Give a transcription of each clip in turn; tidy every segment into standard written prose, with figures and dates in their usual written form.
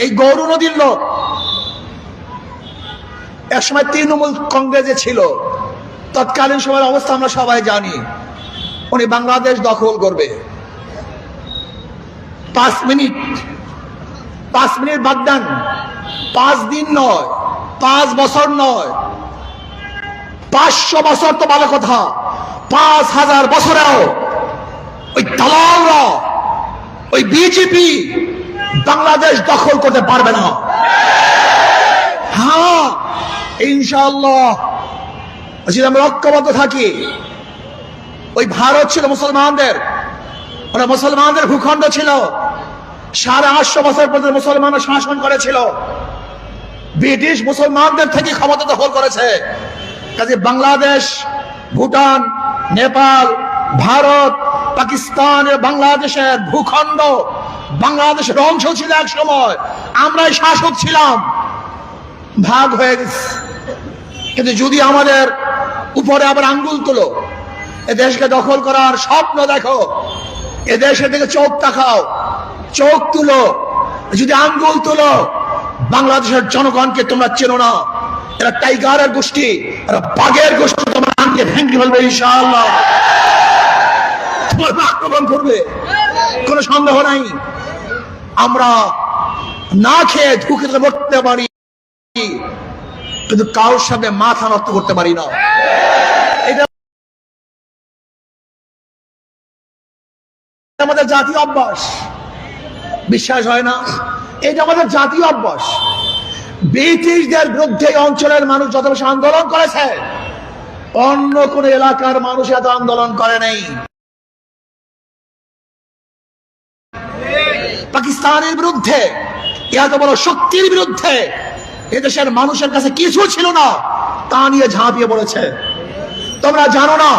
এই গৌর নদীর লোক একসময় তৃণমূল কংগ্রেসে ছিল। তৎকালীন সময়ের অবস্থা আমরা সবাই জানি। উনি বাংলাদেশ দখল করবে। 5 মিনিট বাদ দেন, 5 দিন নয়, 5 বছর নয়, 500 বছর তো ভালো কথা, 5000 বছরেও ওই দালালরা, ওই বিজেপি বাংলাদেশ দখল করতে পারবে না। হ্যাঁ, ইনশাআল্লাহ যদি আমরা ঐক্যবদ্ধ থাকি। ওই ভারত ছিল মুসলমানদের, ওরা মুসলমানদের ভূখণ্ড ছিল। 850 বছর পর্যন্ত মুসলমানরা শাসন করেছিল। ব্রিটিশ মুসলমানদের থেকে ক্ষমতা দখল করেছে। কাজে বাংলাদেশ, ভুটান, নেপাল, ভারত, পাকিস্তান, বাংলাদেশের ভূখণ্ড, বাংলাদেশের অংশ ছিল এক সময়। আমরাই শাসক ছিলাম, ভাগ হয়ে গেছে। কিন্তু যদি আমাদের উপরে আবার আঙ্গুল তোলো, এ দেশকে দখল করার স্বপ্ন দেখো, এ দেশের দিকে চোখ তাকাও, চোখ তুলো, যদি আঙ্গুল তুলো, বাংলাদেশের জনগণকে তোমরা চেনো না। এরা টাইগারের গোষ্ঠী, এরা বাঘের গোষ্ঠী। তোমরা আঙ্গে ভেঙে ফেলবে ইনশাআল্লাহ, তোমার আক্রমণ করবে, কোনো সন্দেহ নাই। আমরা না খেয়ে ধুকে মরতে পারি, কিন্তু কারোর সামনে মাথা নত করতে পারি না। এটা আমাদের জাতীয় অভ্যাস। বিশ্বাস হয় না? এটা আমাদের জাতীয় অভ্যাস। ব্রিটিশদের বিরুদ্ধে অঞ্চলের মানুষ যত বেশি আন্দোলন করেছে, অন্য কোন এলাকার মানুষ এত আন্দোলন করে নাই। পাকিস্তানের বিরুদ্ধে, এত বড় শক্তির বিরুদ্ধে এদেশের মানুষের কাছে কিছু ছিল না, তা নিয়ে ঝাঁপিয়ে পড়েছে। তোমরা জানো না,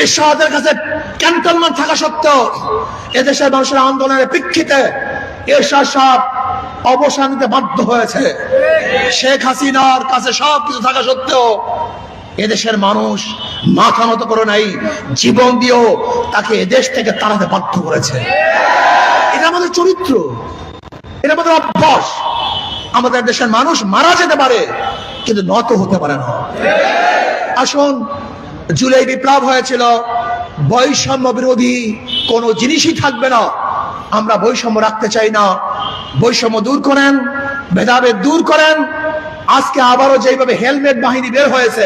এরশাদের কাছে ক্যান্টনমেন্ট থাকা সত্ত্বেও এদেশের মানুষের আন্দোলনের প্রেক্ষিতে এরশাদ সাহেব অবসান নিতে বাধ্য হয়েছে। শেখ হাসিনার কাছে সবকিছু থাকা সত্ত্বেও এদেশের মানুষ মাথা নত করে নাই, জীবন দিয়েও তাকে এদেশ থেকে তাড়াতে বাধ্য করেছে। এটা আমাদের চরিত্র, এটা আমাদের অভ্যাস। আমাদের দেশের মানুষ মারা যেতে পারে, কিন্তু নত হতে পারে না। আসুন, জুলাই বিপ্লব হয়েছিল, বৈষম্য বিরোধী কোনো জিনিসই থাকবে না। আমরা বৈষম্য রাখতে চাই না। বৈষম্য দূর করেন, ভেদাভেদ দূর করেন। আজকে আবারও যেভাবে হেলমেট বাহিনী বের হয়েছে,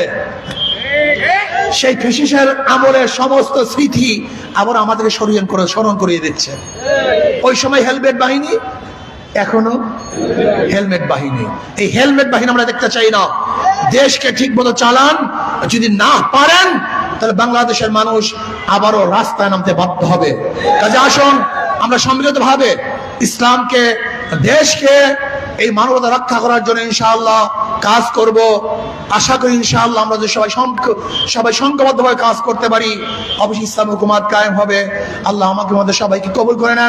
সেই ফেসিসের আমলের সমস্ত স্মৃতি আবার আমাদেরকে স্মরণ করিয়ে দিচ্ছে। ওই সময় হেলমেট বাহিনী, এখনো হেলমেট বাহিনী। এই হেলমেট বাহিনী আমরা দেখতে চাই না। দেশকে ঠিক মতো চালান, যদি না পারেন তাহলে বাংলাদেশের মানুষ আবারও রাস্তায় নামতে বাধ্য হবে। কাজে আসুন, আমরা সম্মিলিত ভাবে ইসলামকে, দেশকে, এই মানবতা রক্ষা করার জন্য ইনশাআল্লাহ কাজ করব। আশা করি ইনশাআল্লাহ আমরা যদি সবাই সংঘবদ্ধভাবে কাজ করতে পারি, অবশ্যই ইসলামী হুকুমাত কায়েম হবে। আল্লাহ আমাকে আমাদের সবাইকে কবুল করে নেন।